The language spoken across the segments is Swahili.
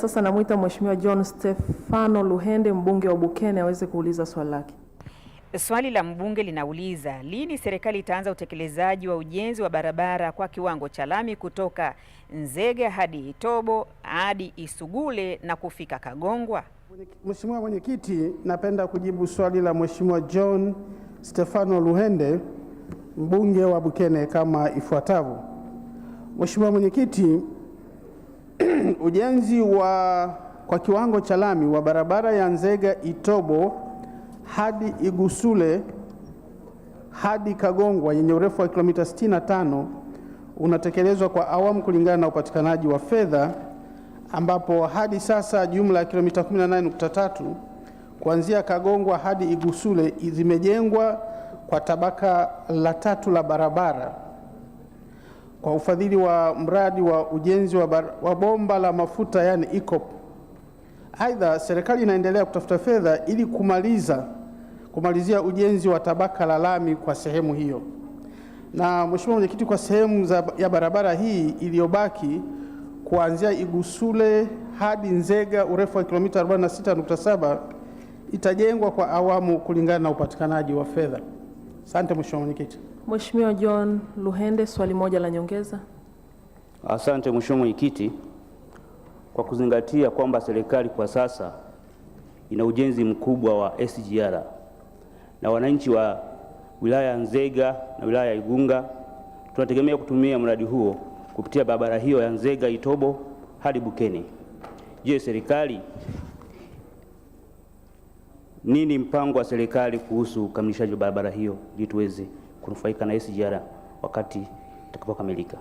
Sasa namuita Mheshimiwa John Stefano Luhende, mbunge wa Bukene, aweze kuuliza swali lake. Swali la mbunge linauliza, lini serikali itaanza utekelezaji wa ujenzi wa barabara kwa kiwango cha lami kutoka Nzega hadi Itobo hadi Isugule na kufika Kagongwa? Mheshimiwa Mwenyekiti, napenda kujibu swali la Mheshimiwa John Stefano Luhende, mbunge wa Bukene kama ifuatavyo. Mheshimiwa Mwenyekiti, ujenzi kwa kiwango cha lami wa barabara ya Nzega Itobo hadi Igusule hadi Kagongwa yenye urefu wa kilomita 65 unatekelezwa kwa awamu kulingana na upatikanaji wa fedha, ambapo hadi sasa jumla ya kilomita 18.3 kuanzia Kagongwa hadi Igusule zimejengwa kwa tabaka la 3 la barabara kwa ufadhili wa mradi wa ujenzi wa bomba la mafuta yani EACOP. Aidha, serikali inaendelea kutafuta fedha ili kumalizia ujenzi wa tabaka la lami kwa sehemu hiyo. Na Mheshimiwa Mwenyekiti, kwa sehemu ya barabara hii iliyobaki kuanzia Igusule hadi Nzega urefu wa kilomita 46.7 itajengwa kwa awamu kulingana na upatikanaji wa fedha. Asante Mheshimiwa Mwenyekiti. Mheshimiwa John Luhende, swali moja la nyongeza. Asante Mheshimiwa Mwenyekiti, kwa kuzingatia kwamba serikali kwa sasa ina ujenzi mkubwa wa SGR na wananchi wa wilaya ya Nzega na wilaya ya Igunga tunategemea kutumia mradi huo kupitia barabara hiyo ya Nzega Itobo hadi Bukene. Je, serikali nini mpango wa serikali kuhusu ukamilishaji wa barabara hiyo ili tuweze kunufaika na SGR wakati itakapokamilika?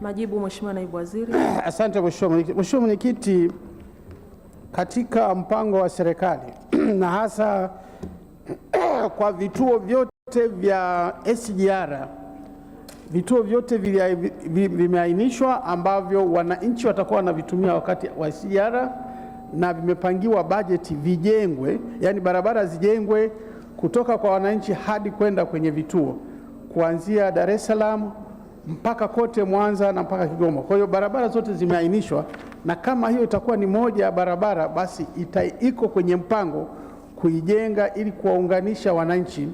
Majibu Mheshimiwa Naibu Waziri. Asante Mheshimiwa Mwenyekiti, katika mpango wa serikali na hasa kwa vituo vyote vya SGR, vituo vyote vimeainishwa ambavyo wananchi watakuwa wanavitumia wakati wa SGR na vimepangiwa bajeti vijengwe, yani barabara zijengwe kutoka kwa wananchi hadi kwenda kwenye vituo kuanzia Dar es Salaam mpaka kote Mwanza na mpaka Kigoma. Kwa hiyo barabara zote zimeainishwa, na kama hiyo itakuwa ni moja ya barabara, basi iko kwenye mpango kuijenga ili kuwaunganisha wananchi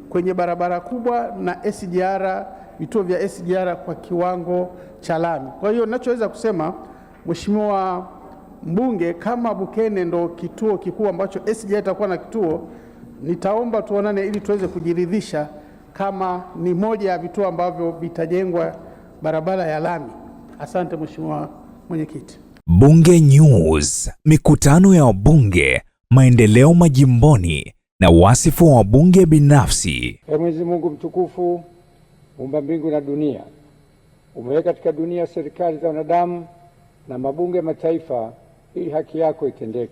kwenye barabara kubwa na SGR, vituo vya SGR kwa kiwango cha lami. Kwa hiyo ninachoweza kusema Mheshimiwa mbunge, kama Bukene ndo kituo kikuu ambacho SGR itakuwa na kituo, nitaomba tuonane ili tuweze kujiridhisha kama ni moja ya vituo ambavyo vitajengwa barabara ya lami. Asante Mheshimiwa Mwenyekiti. Bunge News, mikutano ya wabunge, maendeleo majimboni na wasifu wa wabunge binafsi. Mwenyezi Mungu mtukufu, muumba mbingu na dunia, umeweka katika dunia serikali za wanadamu na mabunge ya mataifa ili haki yako itendeke.